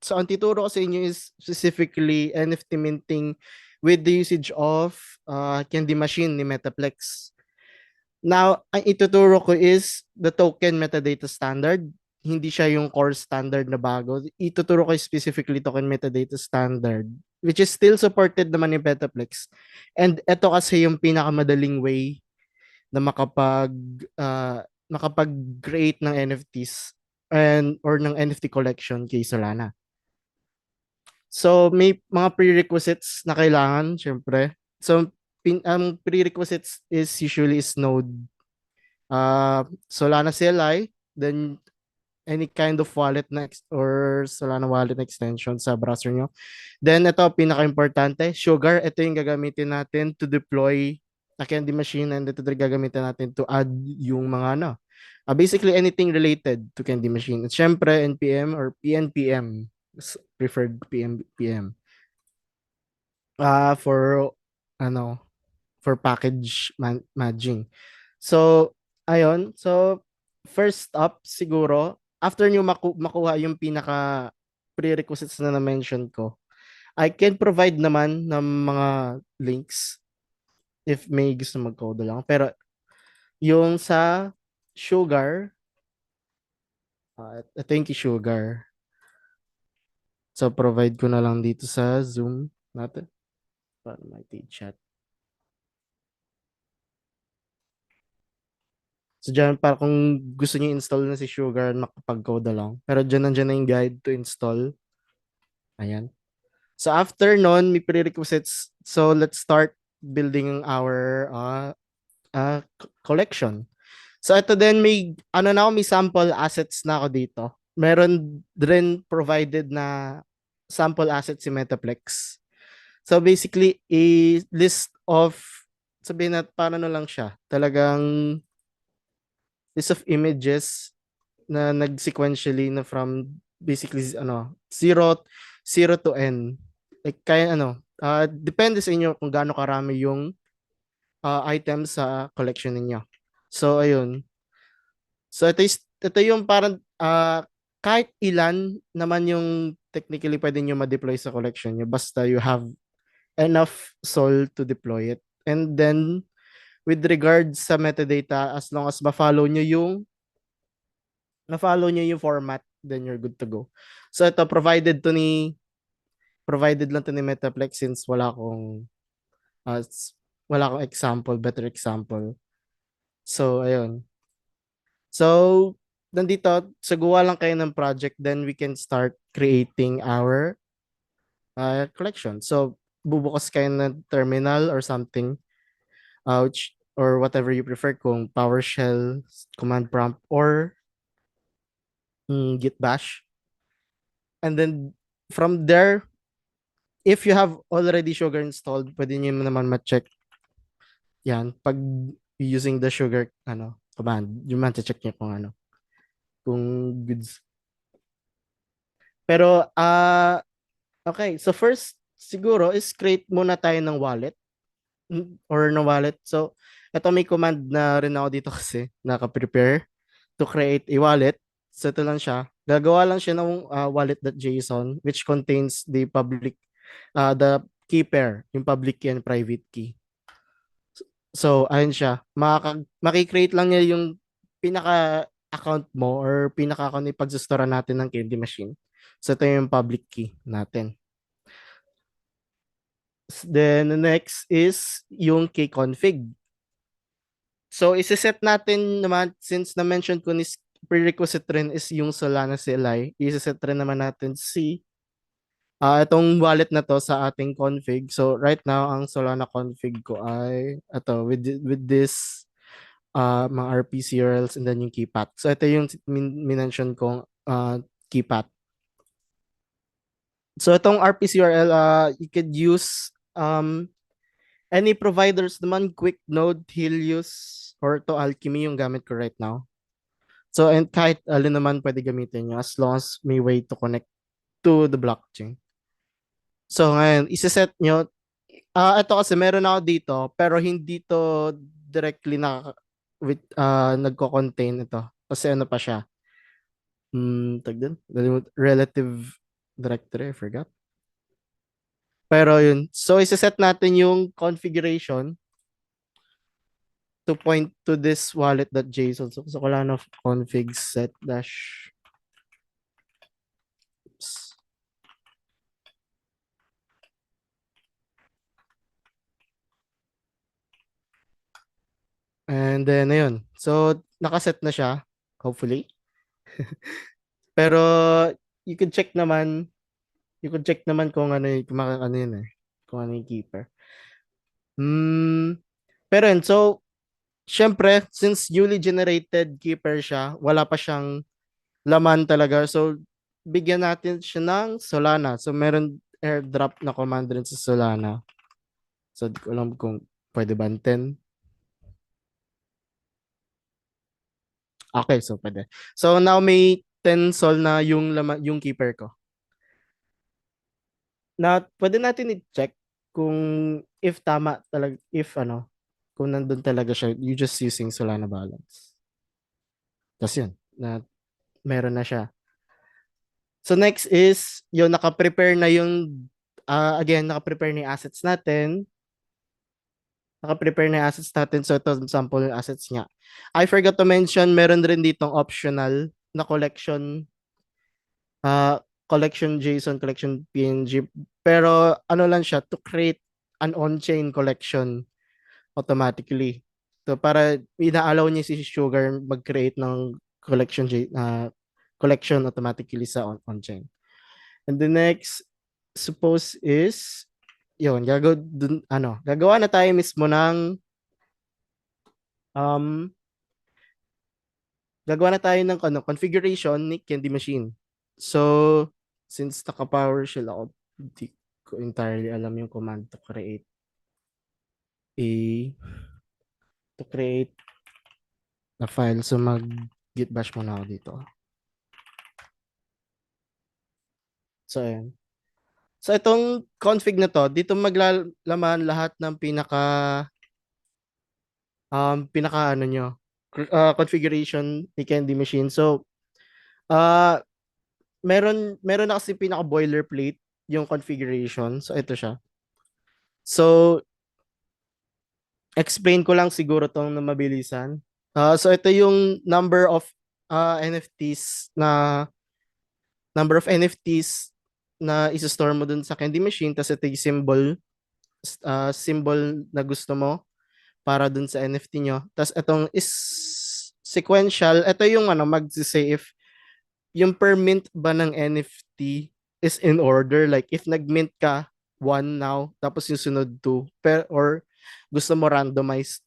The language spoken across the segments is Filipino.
So ang tituro ko sa inyo is specifically NFT minting with the usage of Candy Machine ni Metaplex. Now, ang ituturo ko is the token metadata standard. Hindi siya yung core standard na bago. Ituturo ko specifically token metadata standard, which is still supported naman ni Metaplex. And ito kasi yung pinakamadaling way na makapag-create ng NFTs or ng NFT collection kay Solana. So may mga prerequisites na kailangan, syempre. So ang prerequisites is usually is Node, Solana CLI, then any kind of wallet or Solana wallet na extension sa browser nyo. Then ito, pinaka-importante, Sugar, ito yung gagamitin natin to deploy a Candy Machine, and ito yung gagamitin natin to add yung mga basically anything related to Candy Machine. At syempre, NPM or PNPM, preferred PNPM. For ano, for package matching. So, ayun. So, first up siguro, after nyo makuha yung pinaka prerequisites na na-mention ko, I can provide naman ng mga links if may gusto mag-code lang. Pero yung sa Sugar, ito yung Sugar. So, provide ko na lang dito sa Zoom natin para may chat. So, dyan, para kung gusto niyo install na si Sugar, makapag-code na lang. Pero dyan, nandiyan na yung guide to install. Ayan. So, after nun, may prerequisites. So, let's start building our collection. So, ito din, may sample assets na ako dito. Meron din provided na sample assets si Metaplex. So, basically, a list of, sabihin na, paano lang siya? Talagang list of images na nag-sequentially na from basically zero to n. Like kaya depende sa inyo kung gaano karami yung items sa collection ninyo. So ayun. So ito yung parang kahit ilan naman yung technically pwede nyo ma-deploy sa collection nyo basta you have enough soul to deploy it. And then with regards sa metadata, as long as ma-follow nyo yung format, then you're good to go. So ito, provided lang to ni Metaplex since uh, wala akong better example. So, ayun. So, nandito, sagawa lang kayo ng project, then we can start creating our collection. So, bubukas kayo ng terminal or something, or whatever you prefer, kung PowerShell, command prompt, or Git bash. And then, from there, if you have already Sugar installed, pwede nyo naman ma-check yan. Pag using the Sugar command, yung ma-check nyo kung goods. Pero, okay. So first, siguro is create muna tayo ng wallet or ng wallet. So, ito may command na rin ako dito kasi naka-prepare to create a wallet. So, ito lang siya. Gagawa lang siya ng wallet.json which contains the key pair, yung public key and private key. So, ayun siya. Makikreate lang niya yung pinaka-account mo or pinaka-account na ipagsustara natin ng Candy Machine. So, ito yung public key natin. Then, the next is yung key-config. So, isiset natin naman, since na-mention ko ni prerequisite rin is yung Solana CLI, isiset rin naman natin itong wallet na to sa ating config. So, right now, ang Solana config ko ay with this mga RPC URLs and then yung key path. So, ito yung minention kong key path. So, itong RPC URL, you could use any providers naman, QuickNode, Helios, or to Alchemy yung gamit ko right now. So, and kahit alin naman pwede gamitin nyo as long as may way to connect to the blockchain. So, ngayon, isa-set nyo. Ito kasi meron ako dito, pero hindi to directly nagko-contain ito. Kasi ano pa siya? Relative directory, I forgot. Pero yun. So, isa-set natin yung configuration to point to this wallet.json. So, gusto ko lang of config set dash. Oops. And then, ayun. So, nakaset na siya. Hopefully. Pero, you could check naman, kung ano, ano yun eh. Kung ano yung keeper. Pero yun, so, syempre, since newly generated keeper siya, wala pa siyang laman talaga. So, bigyan natin siya ng Solana. So, meron airdrop na command rin sa Solana. So, di ko alam kung pwede ba 10. Okay, so pwede. So, now may 10 sol na yung laman, yung keeper ko. Na, pwede natin i-check kung if tama talaga, if ano, kung nandun talaga siya, you just using Solana balance. Tapos yun, na meron na siya. So next is, yung naka-prepare na yung, again, naka-prepare na yung assets natin. Naka-prepare na yung assets natin. So ito, sample yung assets niya. I forgot to mention, meron rin ditong optional na collection, collection JSON, collection PNG. Pero ano lang siya, to create an on-chain collection automatically. So para ina-allow niya si Sugar mag-create ng collection automatically sa on-chain. And the next suppose is yun, gagawa na tayo mismo ng um gagawa na tayo ng configuration ni Candy Machine. So since naka-PowerShell ako, hindi ko entirely alam yung command a to create a file. So git bash muna ako dito. So ayan. So itong config na to, dito maglalaman lahat ng pinaka ano nyo, configuration ni Candy Machine. So uh, meron na kasi pinaka boilerplate yung configuration. So ito siya. So explain ko lang siguro tong na mabilisan. So ito yung NFTs na number of NFTs na isa-store mo dun sa Candy Machine, tapos ito yung symbol na gusto mo para dun sa NFT nyo. Tapos itong is sequential. Ito yung mag-say if yung per mint ba ng NFT is in order. Like if nag-mint ka one now, tapos yung sunod two, or gusto mo randomized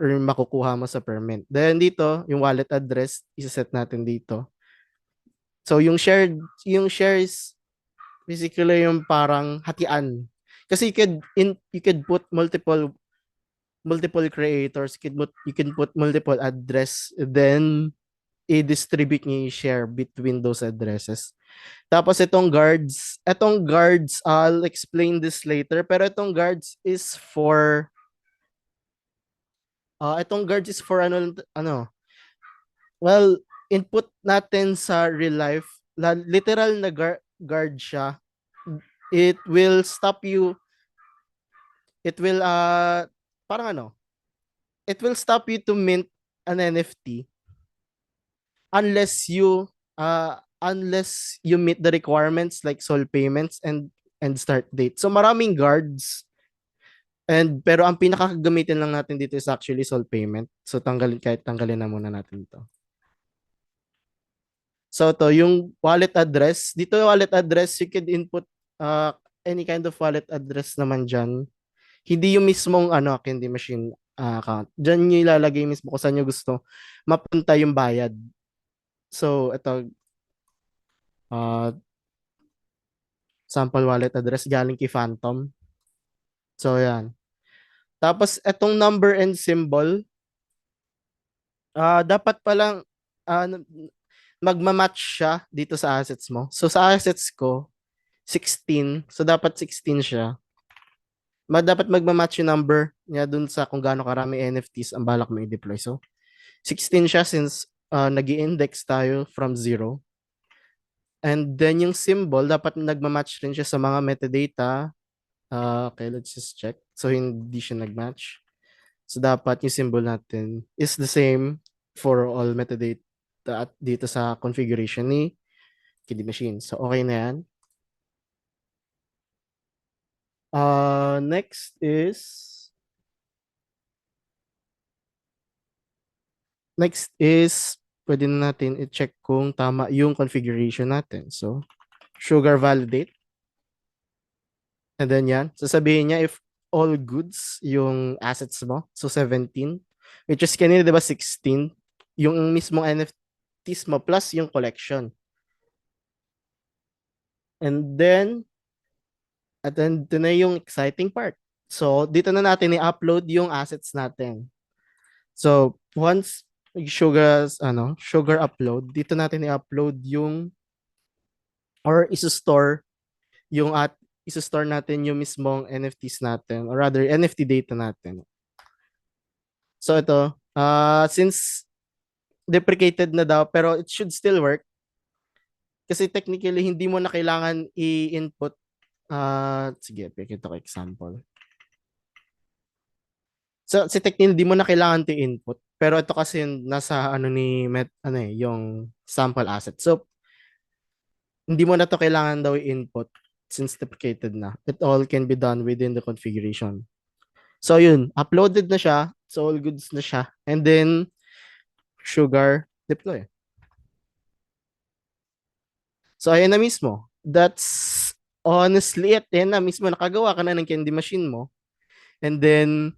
or makukuha mo sa per mint. Then dito, yung wallet address, isa-set natin dito. So yung shares basically yung parang hatian. Kasi you could put multiple creators, you can put multiple address, then i-distribute niya yung share between those addresses. Tapos itong guards, I'll explain this later, pero itong guards is for well, input natin sa real life, literal na guard siya. It will stop you, it will, parang it will stop you to mint an NFT unless you meet the requirements like sol payments and start date. So maraming guards, pero ang pinakagamitin lang natin dito is actually sol payment. So tanggalin na muna natin ito. So to yung wallet address, dito yung wallet address, you could input any kind of wallet address naman dyan. Hindi yung mismong Candy Machine account. Diyan nyo ilalagay mismo kung saan nyo gusto mapunta yung bayad. So ito, sample wallet address galing kay Phantom. So yan. Tapos etong number and symbol, dapat palang magma-match siya dito sa assets mo. So sa assets ko, 16. So dapat 16 siya. Dapat magma-match yung number niya dun sa kung gaano karami NFTs ang balak mo i-deploy. So 16 siya since nag-i-index tayo from 0. And then yung symbol, dapat nagmamatch rin siya sa mga metadata. Okay, let's just check. So, hindi siya nagmatch. So, dapat yung symbol natin is the same for all metadata at dito sa configuration ni KD Machine. So, okay na yan. Next is pwede na natin i-check kung tama yung configuration natin. So, sugar validate. And then yan, sasabihin niya if all goods yung assets mo. So, 17. Which is kanina, di ba, 16? Yung mismong NFTs mo plus yung collection. And then, at then, ito na yung exciting part. So, dito na natin i-upload yung assets natin. So, once sugar upload, dito natin i-upload yung or isa-store yung at isa-store natin yung mismong NFTs natin or rather NFT data natin. So ito, since deprecated na daw pero it should still work kasi technically hindi mo na kailangan i-input sige, pakita ko example. So si technically hindi mo na kailangan to input pero ito kasi nasa ano ni yung sample asset. So hindi mo na to kailangan daw i-input since deprecated na. It all can be done within the configuration. So yun, uploaded na siya. So all goods na siya. And then sugar deploy. So ayan na mismo. That's honestly it. Ayan na mismo. Nakagawa ka na ng candy machine mo. And then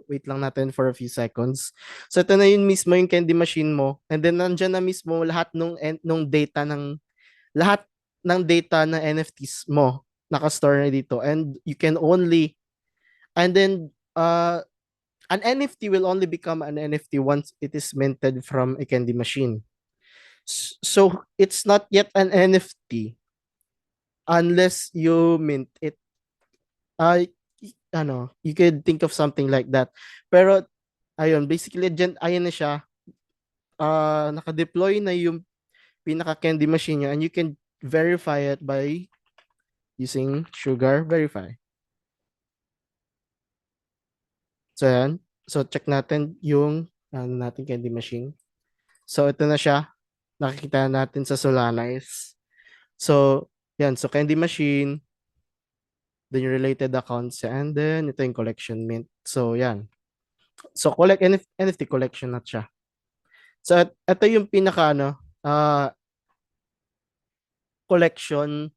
wait lang natin for a few seconds. So ito na yun mismo yung candy machine mo. And then nandyan na mismo lahat nung data lahat ng data ng NFTs mo naka-store na dito. And you can only and then an NFT will only become an NFT once it is minted from a candy machine. So it's not yet an NFT unless you mint it. Uh, you could think of something like that. Pero ayun, basically ayun na siya. Naka-deploy na yung pinaka candy machine niya and you can verify it by using Sugar Verify. So yan. So check natin yung natin candy machine. So ito na siya. Nakikita natin sa Solanize. So yan. So candy machine, then yung related accounts, and then ito yung collection mint. So yan. So NFT collection na siya. So ito yung pinaka collection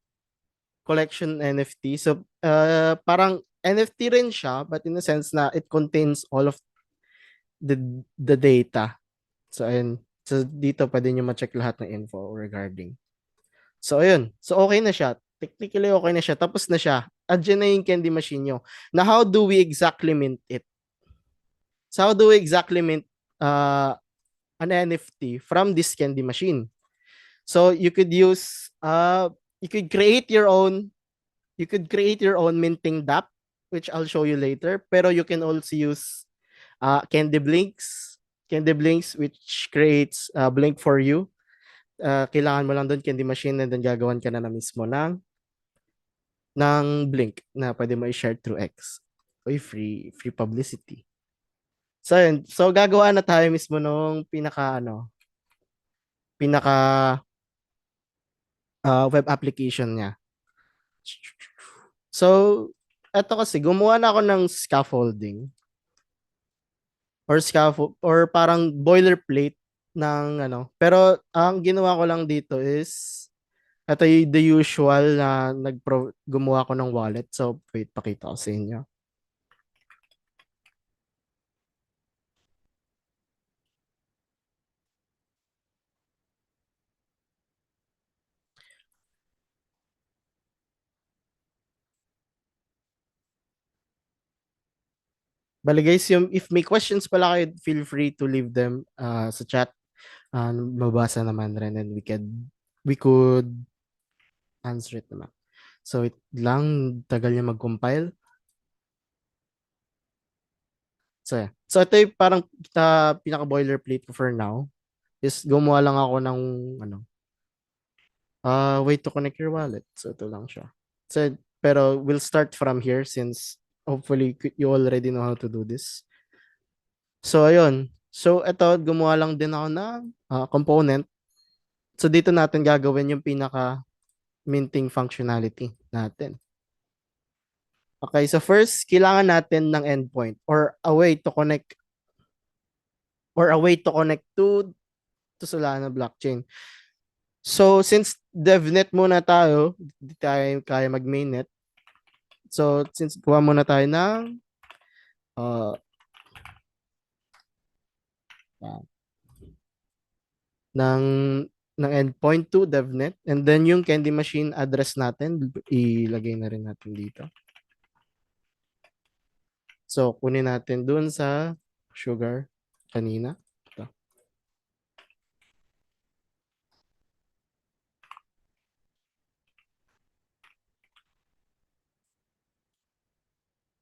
NFT. So parang NFT rin siya but in a sense na it contains all of the data. So ayun. So dito pwede nyo ma-check lahat ng info regarding. So ayun. So okay na siya. Technically okay na siya. Tapos na siya. Andiyan na yung candy machine nyo. Now how do we exactly mint it? So how do we exactly mint an NFT from this candy machine? So you could use you could create your own minting dApp, which I'll show you later. Pero you can also use Candy Blinks which creates blink for you. Kailangan mo lang doon candy machine and then gagawan ka na mismo ng blink na pwede mo i-share through X. Uy, free publicity. So yun. So gagawa na tayo mismo nung pinaka web application niya. So eto kasi gumawa na ako ng scaffolding or parang boilerplate ng pero ang ginawa ko lang dito is ito yung the usual na gumawa ko ng wallet. So wait, pakita ko sa inyo. Bali guys, if may questions pala kayo, feel free to leave them sa chat. Mabasa naman rin and we could answer it naman. So it lang, tagal niya mag-compile. So yeah. So ito yung parang pinaka boilerplate ko for now. is gumawa lang ako ng ano, way to connect your wallet. So ito lang siya. So, pero we'll start from here since hopefully you already know how to do this. So ayun. So ito, gumawa lang din ako ng component. So dito natin gagawin yung pinaka minting functionality natin. Okay, so first, kailangan natin ng endpoint or a way to connect to Solana blockchain. So since DevNet muna tayo, hindi tayo kaya mag-mainnet. So since kuha muna tayo uh, ng ng endpoint to DevNet, and then yung Candy Machine address natin ilagay na rin natin dito. So kunin natin dun sa sugar kanina. Ito.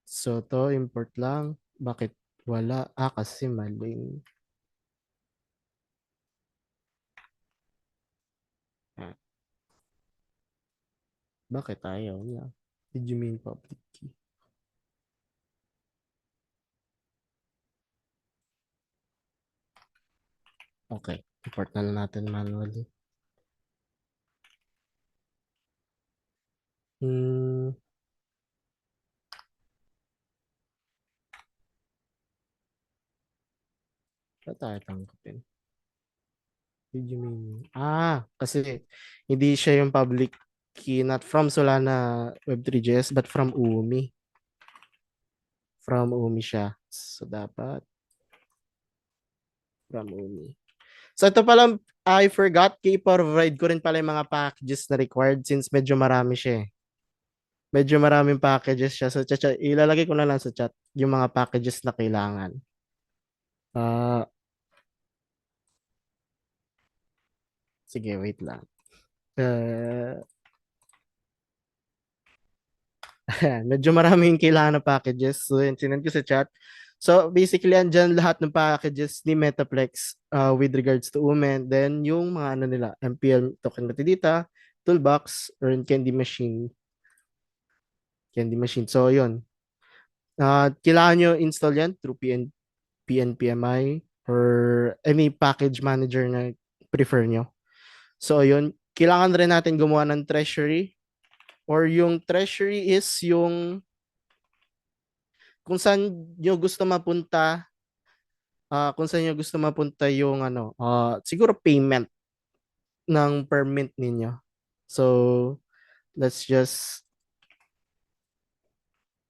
So to import lang. Bakit wala? Kasi maling. Ah, bakit ayaw niya? Did you mean public key? Okay. Import na lang natin manually. Hmm. Ba't tayo tanggapin? Did you mean? Kasi hindi siya yung public key, not from Solana Web3.js, but from Umi. From Umi siya. So, dapat from Umi. So, ito pala, I forgot, i-provide ko rin pala yung mga packages na required since medyo marami siya eh. Medyo maraming packages siya. So, ilalagay ko na lang sa chat yung mga packages na kailangan. Sige, wait lang. Uh, medyo maraming kailangan na packages. So, yun, sinend ko sa chat. So, basically, andyan lahat ng packages ni Metaplex with regards to Umen. Then, yung mga ano nila, MPL token metadata, toolbox, or in Candy Machine. Candy Machine. So, yun. Kailangan nyo install yan through PNPMI or any package manager na prefer nyo. So, yun. Kailangan rin natin gumawa ng treasury or yung treasury is yung kung saan nyo gusto mapunta, kung saan nyo gusto mapunta yung ano, siguro payment ng permit ninyo. So, let's just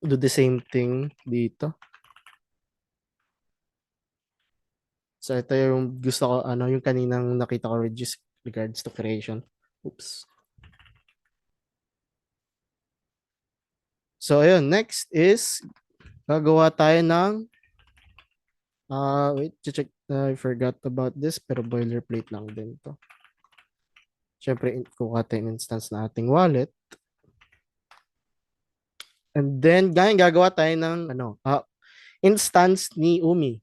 do the same thing dito. So, ito yung gusto ko, ano, yung kaninang nakita ko regards to creation. Oops. So, ayun, next is gagawa tayo ng wait, check. I forgot about this, pero boilerplate lang din to. Siyempre, kuha tayo instance na ating wallet. And then, gagawa tayo ng instance ni Umi.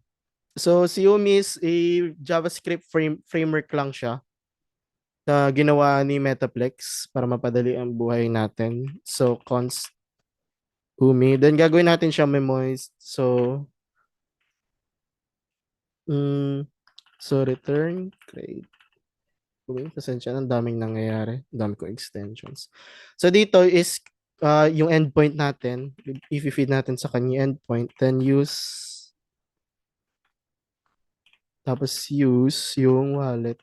So, si Umi is a JavaScript framework lang siya na ginawa ni Metaplex para mapadali ang buhay natin. So, const Umi. Then, gagawin natin siya memoized. So, return create Umi. Pasensya, ang daming nangyayari. Ang dami ko extensions. So, dito is yung endpoint natin. If i-feed natin sa kanya endpoint, then use yung wallet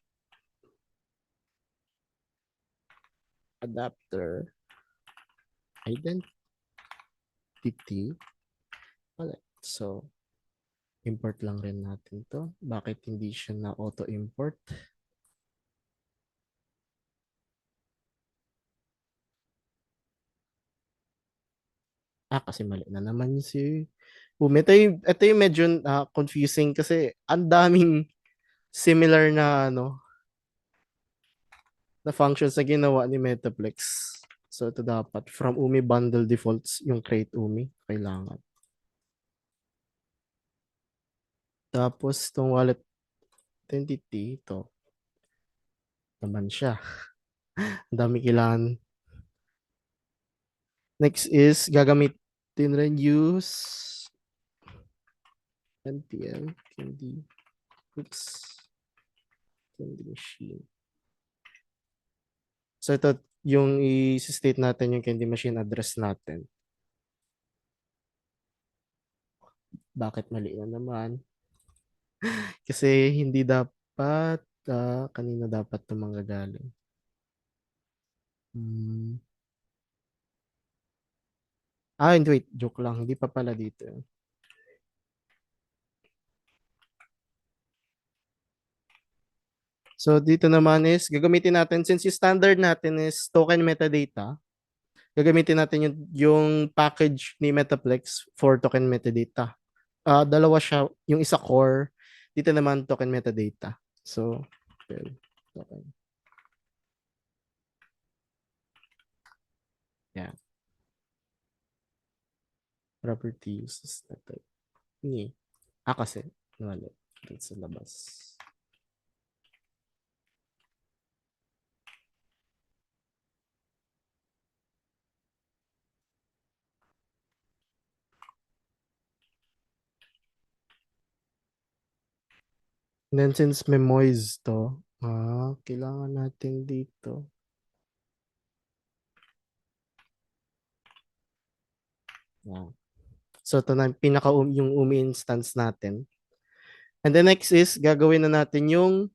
adapter identity wallet. So, import lang rin natin to. Bakit hindi siya na auto-import? Kasi mali na naman si ito yung medyo confusing kasi ang daming similar na na functions na ginawa ni Metaplex. So, ito dapat from Umi bundle defaults yung create Umi. Kailangan. Tapos, itong wallet identity, ito. naman siya. Ang dami kailangan. Next is gagamitin rin use npm candy. Oops. Candy machine. So ito yung i-state natin yung candy machine address natin. Bakit mali na naman? Kasi hindi dapat, kanina dapat ito manggagaling. Hmm. Hindi, wait, joke lang. Hindi pa pala dito. So dito naman is, gagamitin natin, since yung standard natin is token metadata, gagamitin natin yung package ni Metaplex for token metadata. Dalawa siya, yung isa core, dito naman token metadata. So, well, token. Yeah. Property uses method. Hindi. Kasi, wala. Dito sa labas. And then since memoiz to, kailangan natin dito. Yeah. So ito na pinaka yung umi instance natin. And the next is gagawin na natin yung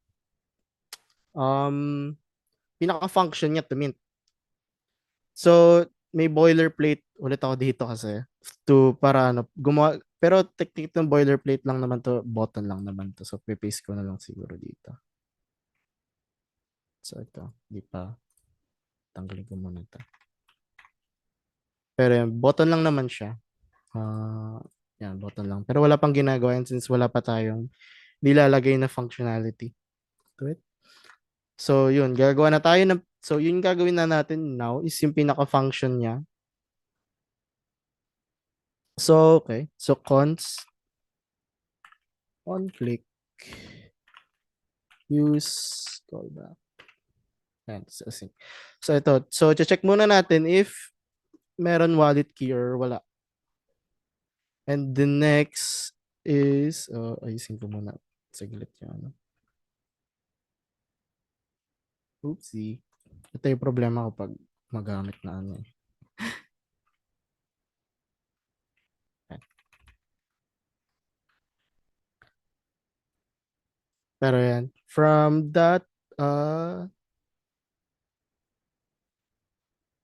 pinaka function niya to mint. So may boilerplate ulit ako dito kasi para gumawa, pero technique ng boilerplate lang naman to, button lang naman to. So paste ko na lang siguro dito. So ito, di pa tanggalin ko muna ito. Pero button lang naman siya. Yan, button lang. Pero wala pang ginagawa yan since wala pa tayong nilalagay na functionality to it. So, yun. Gagawa na tayo ng... So, yun gagawin na natin now is yung pinaka-function niya. So, okay. So, const on click use callback. Yan, so, ito. So, check muna natin if meron wallet key or wala. And the next is... ayusin ko muna. Saglit yan. Ano? Oopsie. Ito yung problema ko pag magamit na ano. Pero yan. From that,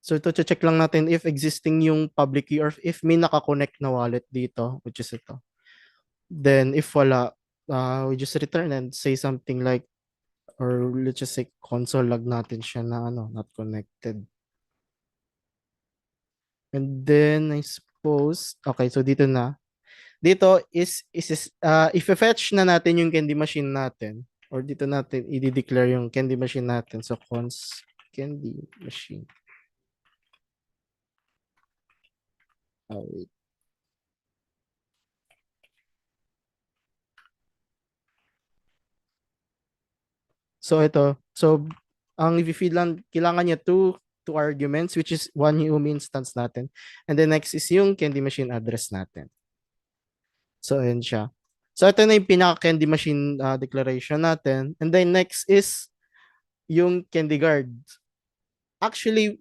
so ito check lang natin if existing yung public key or if may nakakonect na wallet dito, which is ito. Then if wala, we just return and say something like, or let's just say console log natin siya na not connected. And then I suppose, okay, so dito na. Dito is if-fetch na natin yung candy machine natin or dito natin i-declare yung candy machine natin. So const candy machine. Wait. So ito, so ang i-feed lang, kailangan niya two arguments which is one yung instance natin. And the next is yung candy machine address natin. So ayan siya. So ito na yung pinaka candy machine declaration natin. And then next is yung candy guard. Actually,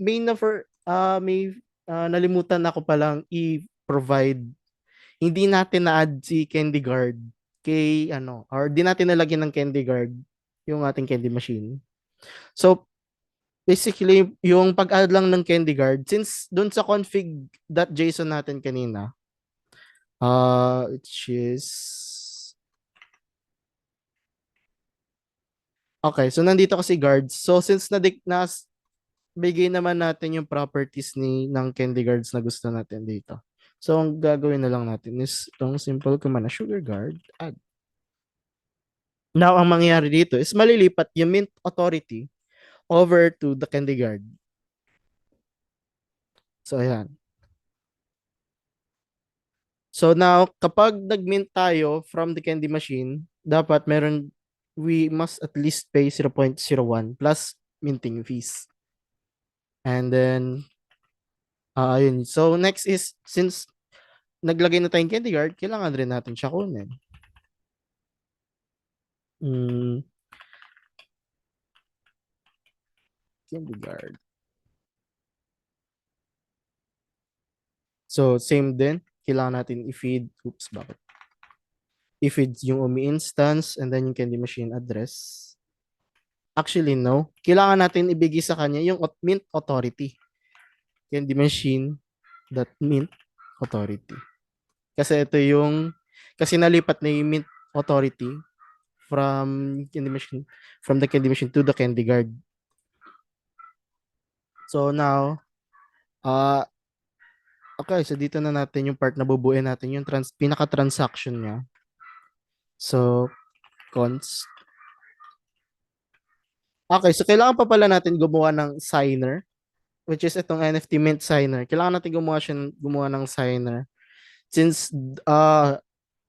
may nalimutan ako palang i-provide. Hindi natin na-add si candy guard kay or di natin nalagyan ng candy guard yung ating candy machine. So, basically, yung pag-add lang ng candy guard, since dun sa config.json natin kanina, which is, okay, so nandito kasi guards. So, since bigay naman natin yung properties ng candy guards na gusto natin dito. So, ang gagawin na lang natin is itong simple command na sugar guard add. Now, ang mangyayari dito is malilipat yung mint authority over to the candy guard. So, ayan. So, now, kapag nag-mint tayo from the candy machine, dapat meron we must at least pay 0.01 plus minting fees. And then, ayun. So, next is, since naglagay na tayong candy guard, kailangan rin natin siya kunin. Mm, candy guard. So, same din. Kailangan natin i-feed. Oops, bakit? I-feed yung Umi instance and then yung candy machine address. Actually, no. Kailangan natin ibigay sa kanya yung mint authority. Candy machine dot mint authority. Kasi ito yung, kasi nalipat na yung mint authority from candy machine, from the candy machine to the candy guard. So now, okay, so dito na natin yung part na bubuuin natin yung pinaka-transaction niya. So, const. Okay, so kailangan pa pala natin gumawa ng signer, which is itong NFT mint signer. Kailangan natin gumawa ng signer. Since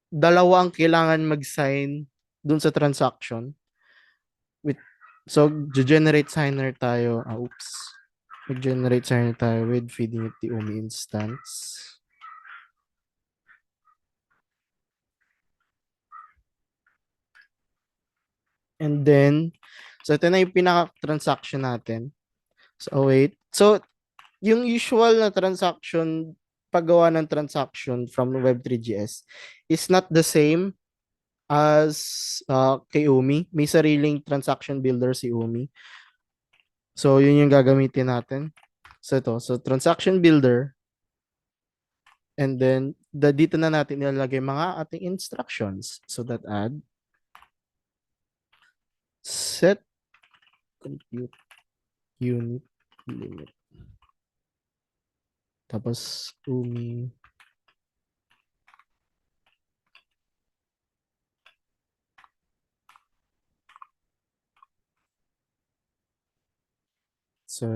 dalawa ang kailangan mag-sign dun sa transaction. So, generate signer tayo. Oops. Mag-generate signer tayo with feeding it the Umi instance. And then, so ito na yung pinaka-transaction natin. So, wait. So, yung usual na transaction, paggawa ng transaction from Web3GS is not the same as kay Umi. May sariling transaction builder si Umi. So, yun yung gagamitin natin. So, ito. So, transaction builder. And then, dito na natin ilalagay mga ating instructions. So, that add set compute unit limit. Tapos, Umi. So,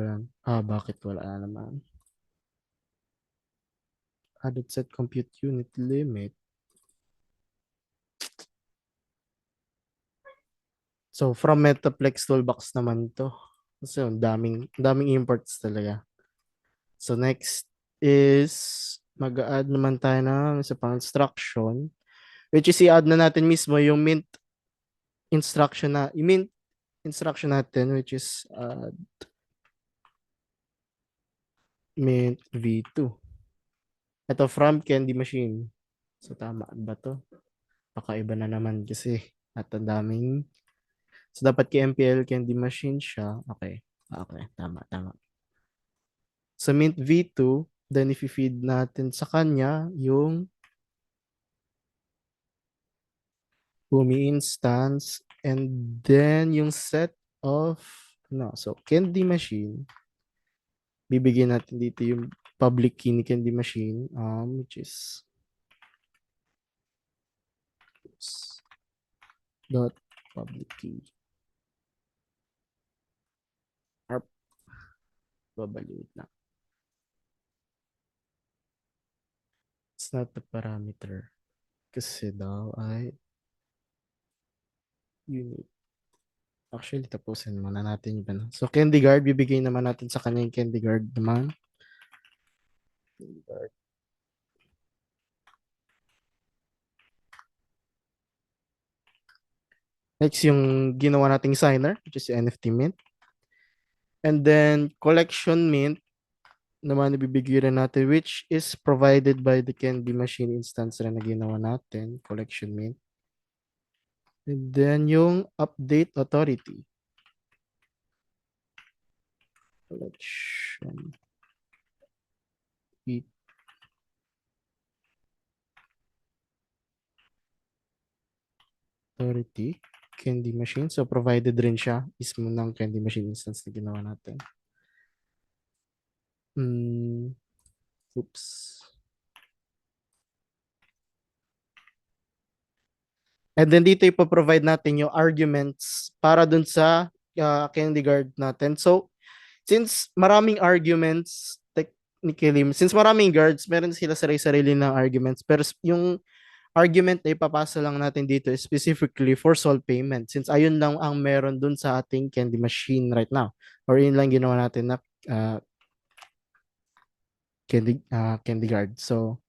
bakit wala na naman? Added set compute unit limit. So, from Metaplex Toolbox naman to. Kasi daming imports talaga. So, next is mag-add naman tayo ng isa pang instruction, which is i-add na natin mismo yung mint instruction natin, which is mint v2. Ito from candy machine. So, tama ba to? Pakaiba na naman kasi at ang daming. So, dapat kay MPL candy machine siya. Okay. Okay. Tama. So, mint v2, then if i-feed natin sa kanya yung Umi instance, and then yung set of, so candy machine, bibigyan natin dito yung public key ni candy machine, which is dot public key. Babaliwit na. It's not the parameter. Kasi daw ay unit. Actually, tapusin muna natin yun. So, candy guard, bibigay naman natin sa kanya yung candy guard naman. Candy guard. Next, yung ginawa nating signer, which is yung NFT mint. And then, collection mint, naman ibibigay rin natin, which is provided by the candy machine instance rin na ginawa natin, collection mint. And then, yung update authority. Collection authority, candy machine. So, provided rin siya mismo ng candy machine instance na ginawa natin. Oops. And then dito ipoprovide natin yung arguments para dun sa candy guard natin. So, since maraming arguments, technically, since maraming guards, meron sila sarili-sarili ng arguments. Pero yung argument na ipapasa lang natin dito is specifically for solve payment since ayun lang ang meron dun sa ating candy machine right now. Or yun lang ginawa natin na candy guard. So,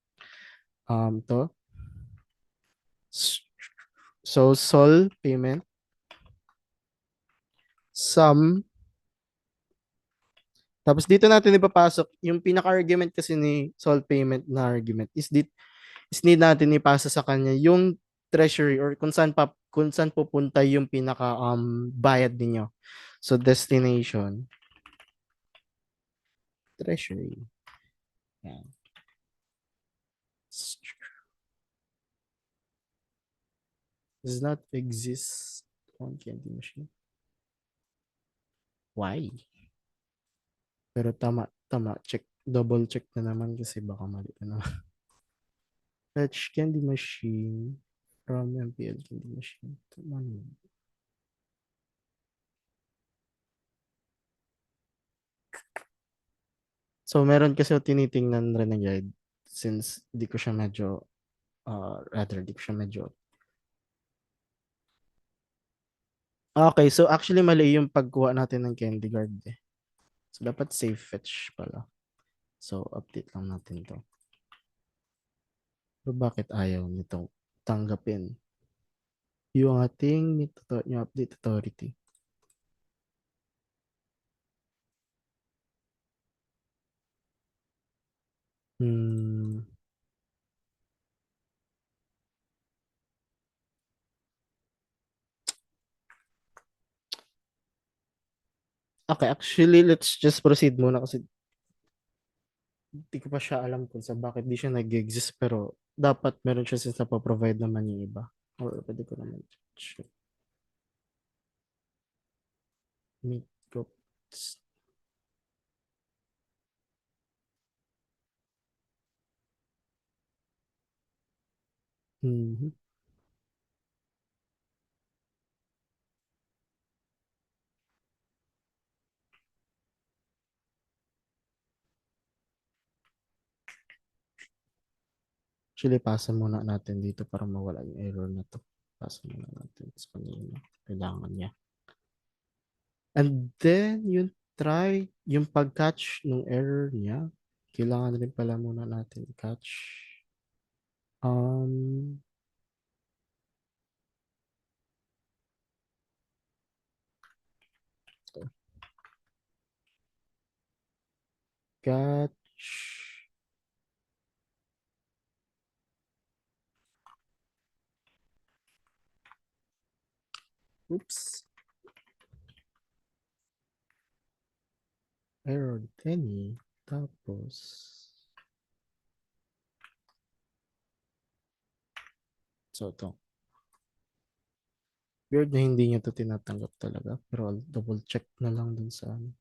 to. So, solve payment, sum. Tapos dito natin ipapasok yung pinaka-argument kasi ni solve payment na argument is need natin ipasa sa kanya yung treasury or kung saan pupunta yung pinaka bayad ninyo. So destination treasury. Yan. Does not exist on candy machine. Why? Pero tama, double check na naman kasi baka mali na naman. Fetch candy machine from MPL candy machine. Tama naman. So, meron kasi ako tinitingnan rin na guide since di ko siya medyo, di ko siya medyo. Okay, so actually mali yung pagkuha natin ng candy guard eh. So, dapat save fetch pala. So, update lang natin to. Pero bakit ayaw nitong tanggapin yung ating yung update authority? Hmm. Okay, actually, let's just proceed muna kasi hindi ko pa siya alam kung sa bakit di siya nag-exist pero dapat meron siya since provide naman yung iba. Or pwede ko naman check. Meet groups. Mhm. Actually, pasa muna natin dito para mawala yung error na to. Pasa muna natin sa kanina. Kailangan niya. And then, yung pag-catch ng error niya, kailangan rin pala muna natin catch. Um, catch. Oops. Error 10. Tapos, so ito. Weird na hindi niya to tinatanggap talaga. Pero I'll double check na lang dun sa ano.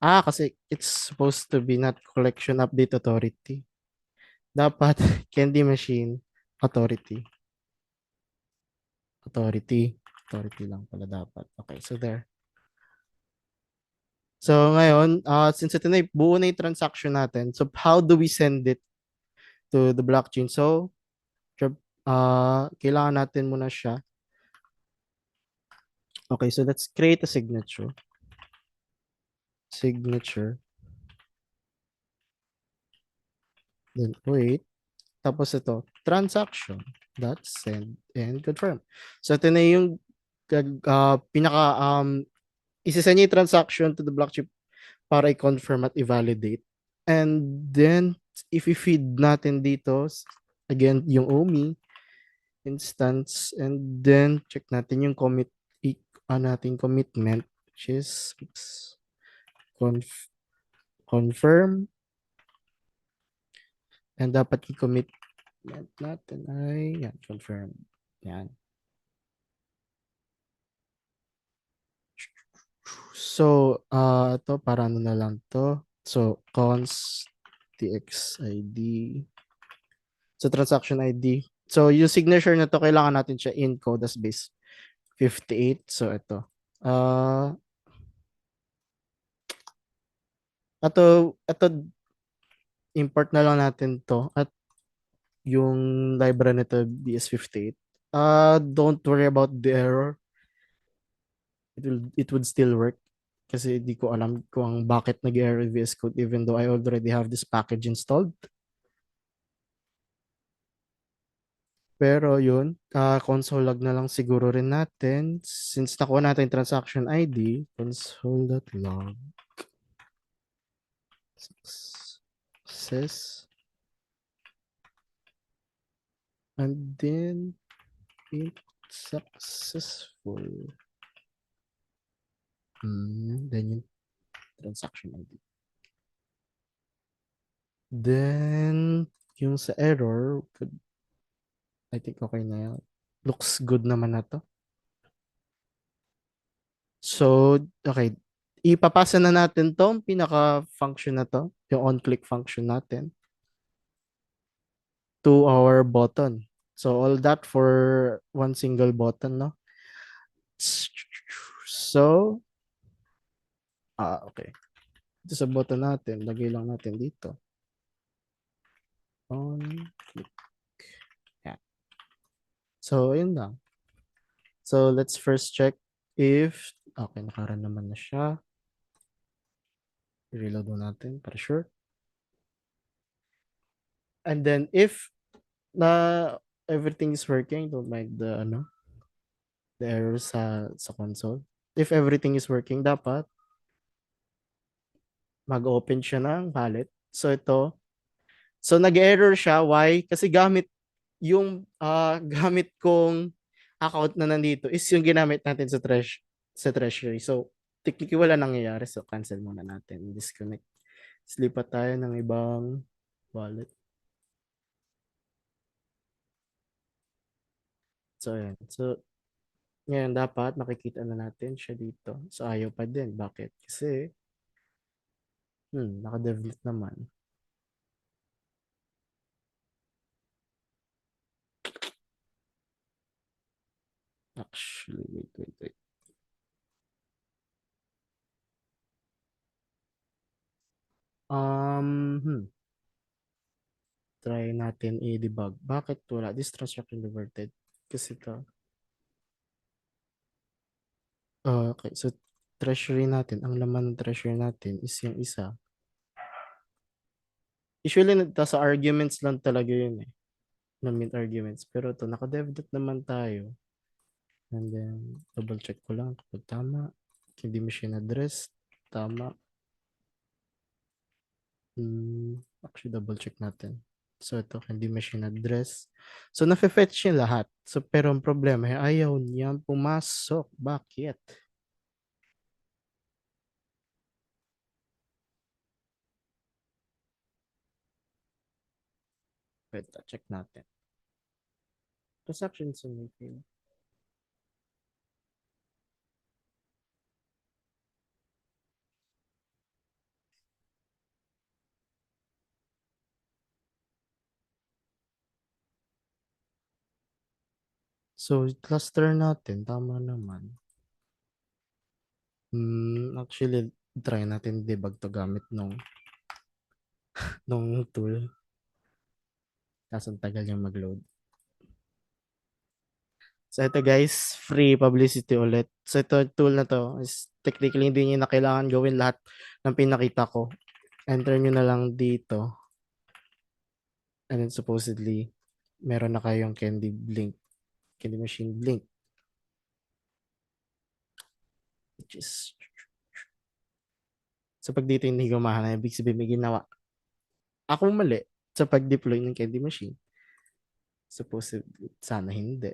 Kasi it's supposed to be not collection update authority. Dapat candy machine authority. Authority. Authority lang pala dapat. Okay, so there. So ngayon, since ito na buo na yung transaction natin, so how do we send it to the blockchain? So, kailangan natin muna siya. Okay, so let's create a signature. Signature. Then wait. Tapos ito, transaction dot send and confirm. So ito na yung pinaka isasend niya yung transaction to the blockchain para i-confirm at i-validate. And then if i-feed natin dito again yung OMI instance and then check natin yung nating commitment which is confirm and dapat i-commit natin ay yan, confirm. Yan. So, ito para ano na lang to. So, const txid. So, transaction ID. So, yung signature na to, kailangan natin siya in code as base 58. So, ito. Ito, import na lang natin to. At yung library nito BS58. Don't worry about the error. It would still work kasi di ko alam kung bakit nag-error yung VS Code even though I already have this package installed. Pero yun, console log na lang siguro rin natin. Since nakuha natin yung transaction ID, console.log success and then it successful. Then yung transaction ID. Then, yung sa error, I think okay na yan. Looks good naman na to. So, okay. Ipapasa na natin tong pinaka-function na to, yung on-click function natin, to our button. So, all that for one single button, no? So, okay. Ito sa button natin, lagay lang natin dito. On-click. Yan. So, yun lang. So, let's first check if, okay, nakaran naman na siya. I-reload mo natin para sure. And then if na everything is working, don't mind the the error sa console. If everything is working, dapat mag-open siya ng wallet. So ito, so nag-error siya. Why? Kasi gamit yung gamit kong account na nandito is yung ginamit natin sa treasury. So technically wala nangyayari. So cancel muna natin. Disconnect. Slipat tayo ng ibang wallet. So ayan. So ngayon dapat makikita na natin siya dito. So ayaw pa din. Bakit? Kasi naka-develop naman. Actually, wait. Try natin i-debug. Bakit wala? This transaction diverted. Kasi ito. Okay, so treasury natin, ang laman ng treasury natin is yung isa. Usually, sa arguments lang talaga yun eh. Na mint arguments. Pero ito, naka-develop naman tayo. And then, double check ko lang kapag tama. Hindi machine address. Tama. Actually, double check natin. So, ito, hindi machine address. So, nafe-fetch niya lahat. So, pero ang problema, ayaw niyang pumasok. Bakit? Wait, check natin. Transaction submitted. So, cluster natin. Tama naman. Actually, try natin debug to gamit nung tool. Kaso ang tagal yung mag-load. So, ito guys, free publicity ulit. So, ito tool na to is technically hindi nyo na kailangan gawin lahat ng pinakita ko. Enter nyo na lang dito. And then supposedly, meron na kayong Candy Machine Blink. Which is, so pag dito hindi gumana, ibig sabihin may ginawa. Ako mali sa pag-deploy ng Candy Machine. Supposedly, sana hindi.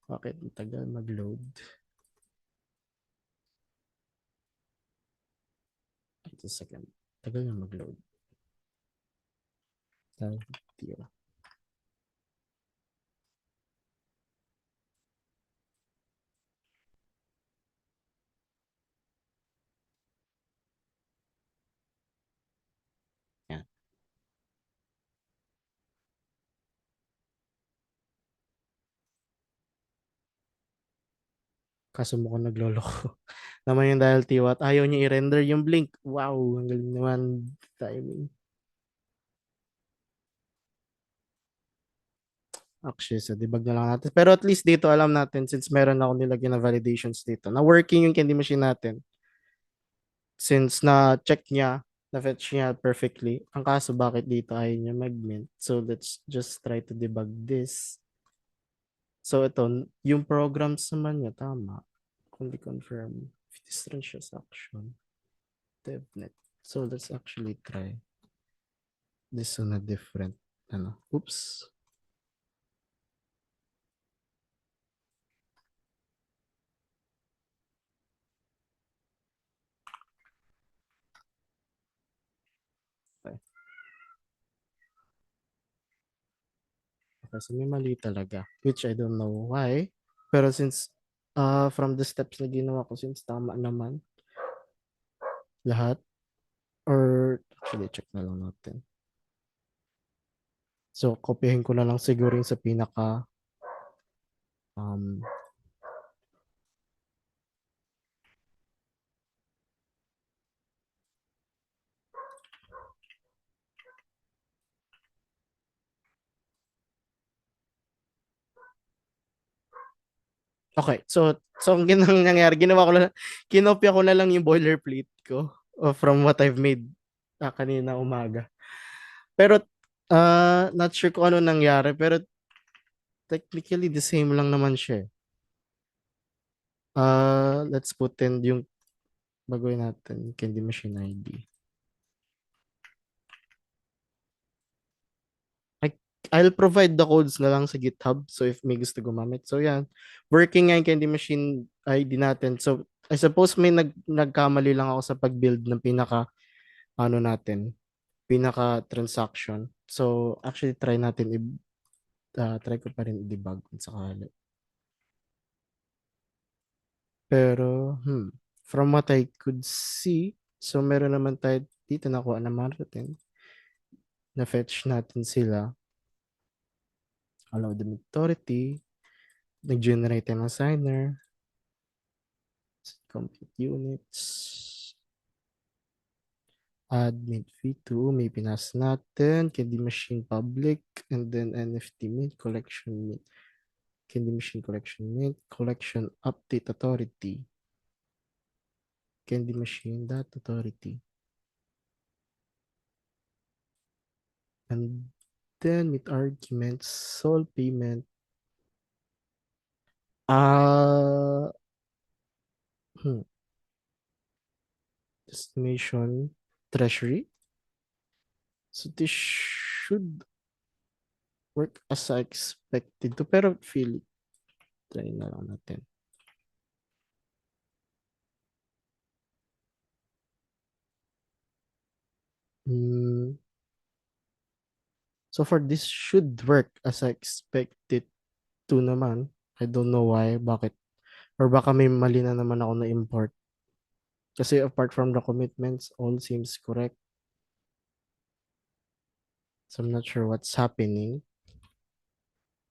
Bakit ang tagal mag-load? Wait a second. Tagal na mag-load. Tira. Yan. Kaso mukhang nagloloko. Naman yung dahil tiwat. Ayaw niya i-render yung blink. Wow, ang galing naman timing. Actually, so debug na lang natin. Pero at least dito alam natin since meron ako nilagyan na validations dito na working yung candy machine natin. Since na-check niya, na-fetch niya perfectly. Ang kaso bakit dito ayaw niya mag-mint. So let's just try to debug this. So ito, yung programs naman niya, tama. Kundi confirm. Strange action. DevNet. So let's actually try this on a different, ano, oops. Okay. Okay, so may mali talaga, which I don't know why. Pero since from the steps na ginawa ko, since tama naman lahat, or actually check na lang natin. So, kopyahin ko na lang siguro yung sa pinaka um, okay. So ang nangyari, ginawa ko lang, kinopya ko na lang yung boilerplate ko from what I've made kanina umaga. Pero not sure kung ano nangyari, pero technically the same lang naman siya. Let's put in yung baguhin natin, Candy Machine ID. I'll provide the codes na lang sa GitHub so if may gusto gumamit. So yan, working nga yung Candy Machine ID natin. So I suppose may nagkamali lang ako sa pag-build ng pinaka ano natin, pinaka transaction. So actually try natin try ko pa rin i-debug kung sakali. Pero from what I could see, so meron naman tayo dito nakuha naman natin. Na-fetch natin sila. Allow the authority. Nag-generate ng assigner. Compute units. Admin v2. May pinas natin. Candy Machine public. And then NFT mint. Collection mint. Candy Machine collection mint. Collection update authority. Candy Machine dot authority. And then with arguments, solve payment. Destination treasury. So this should work as I expected to, pero feel try na lang natin. So for this should work as I expected to naman. I don't know why, bakit. Or baka may mali na naman ako na import. Kasi apart from the commitments, all seems correct. So I'm not sure what's happening.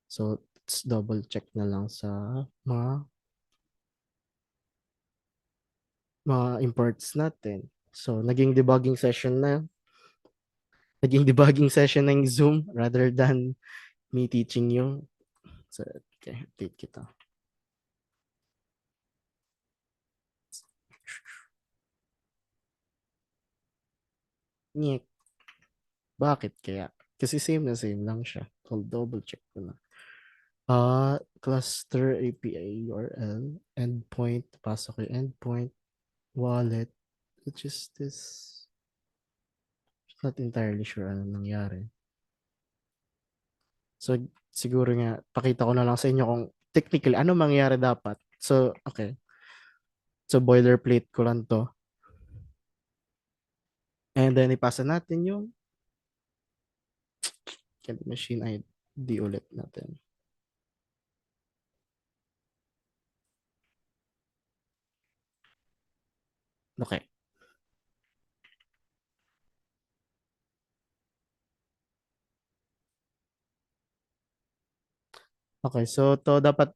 So let's double check na lang sa mga imports natin. So naging debugging session na. Naging debugging session ng Zoom rather than me teaching you. So, okay, update kita. Nyek. Bakit kaya? Kasi same na same lang siya. I'll double check ko na. Cluster API URL, endpoint, pasok yung endpoint, wallet, which is this. Not entirely sure ano nangyari. So, siguro nga, pakita ko na lang sa inyo kung technically ano mangyari dapat. So, okay. So, boilerplate ko lang to. And then, ipasa natin yung Candy Machine ID ulit natin. Okay. Okay, so to dapat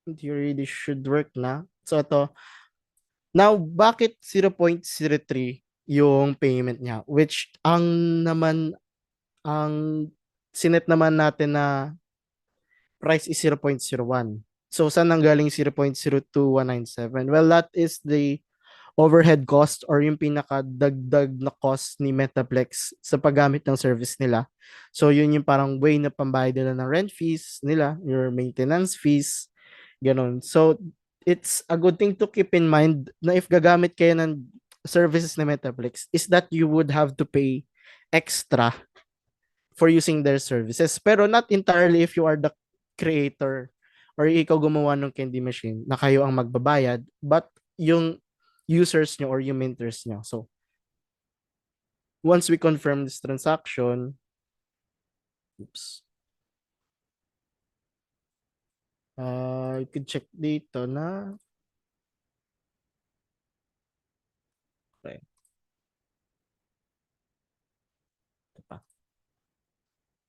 in theory this should work na. So ito, now bakit 0.03 yung payment niya? Which ang naman ang sinet naman natin na price is 0.01. So, saan nanggaling 0.02197? Well, that is the overhead cost or yung pinakadagdag na cost ni Metaplex sa paggamit ng service nila. So, yun yung parang way na pambayad nila ng rent fees nila, your maintenance fees, ganun. So, it's a good thing to keep in mind na if gagamit kayo ng services ni Metaplex is that you would have to pay extra for using their services. Pero not entirely if you are the creator or ikaw gumawa ng candy machine na kayo ang magbabayad, but yung users nyo or yung minters nyo. So, once we confirm this transaction, oops, you could check dito na, okay, ito pa.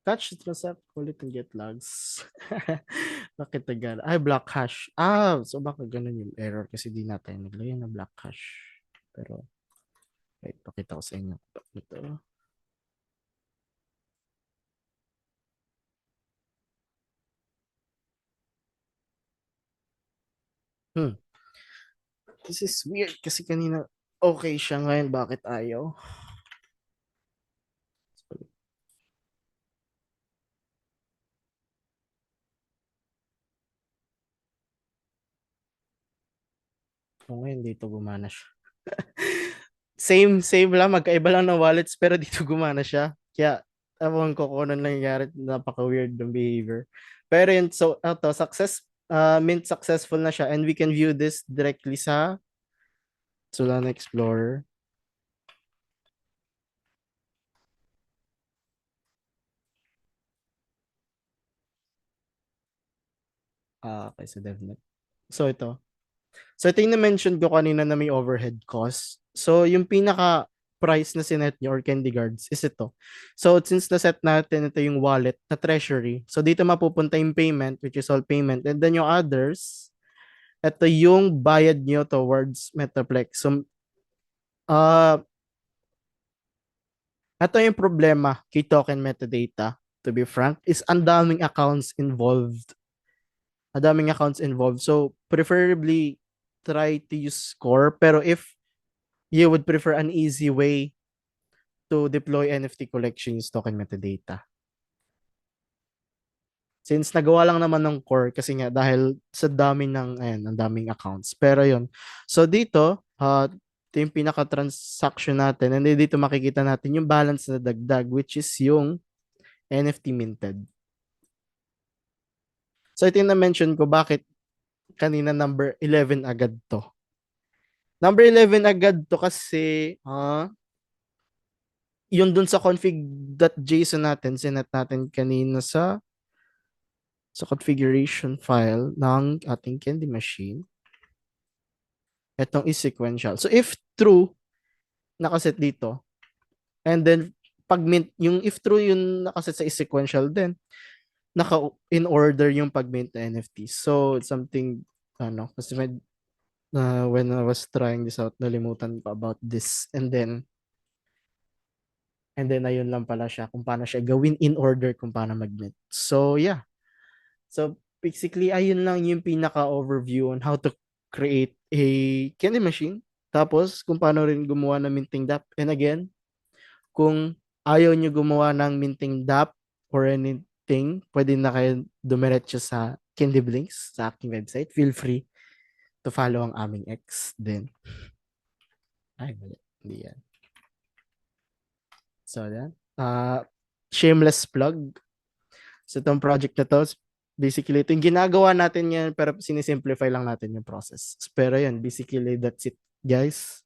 Catch the transact, call it and get logs. Bakit tagal? Ay, black hash. So baka ganun yung error kasi di natin naglagay ng black hash. Pero, wait, pakita ko sa inyo. Ito. Hmm. This is weird kasi kanina okay siya ngayon. Bakit ayaw? So, ngayon dito gumana siya. Same lang. Magkaiba lang ng wallets pero dito gumana siya. Kaya, ewan ko kung ano nangyayari. Napaka-weird ng behavior. Pero yun, so, ito, mint successful na siya and we can view this directly sa Solana Explorer. Okay, sa DevNet. So, ito. So, ito yung na-mention ko kanina na may overhead cost. So, yung pinaka price na sinet nyo or Candy Guards is ito. So, since na-set natin ito yung wallet na treasury, so dito mapupunta yung payment, which is all payment. And then yung others, ito yung bayad nyo towards Metaplex. So, ito yung problema kay token metadata, to be frank, is ang daming accounts involved. Ang daming accounts involved. So, preferably, try to use Core. Pero if you would prefer an easy way to deploy NFT collection, use token metadata. Since nagawa lang naman ng Core, kasi nga dahil sa dami ng, ayan, ang daming accounts. Pero yun. So, dito, ito yung pinaka-transaction natin. And then dito makikita natin yung balance na dagdag, which is yung NFT minted. So, ito yung na-mention ko bakit kanina number 11 agad to. Number 11 agad to kasi yun dun sa config.json natin, sinet natin kanina sa configuration file ng ating candy machine. Itong is sequential. So, if true, nakaset dito, and then pag mint, yung if true yung nakaset sa is sequential, then naka in order yung pag-mint na NFT. So, it's something, kasi when I was trying this out, nalimutan ko about this. And then ayun lang pala siya kung paano siya gawin in order kung paano mag-mint. So, yeah. So, basically, ayun lang yung pinaka-overview on how to create a candy machine. Tapos, kung paano rin gumawa ng minting DApp. And again, kung ayaw nyo gumawa ng minting DApp or anything, pwede na kayo dumiretso sa Candy Blinks sa aking website. Feel free to follow ang aming ex din. Ay, mali. Hindi yan. So, yan. Shameless plug. So, itong project na to, basically, ito yung ginagawa natin yan, pero sinisimplify lang natin yung process. Pero yun, basically, that's it, guys.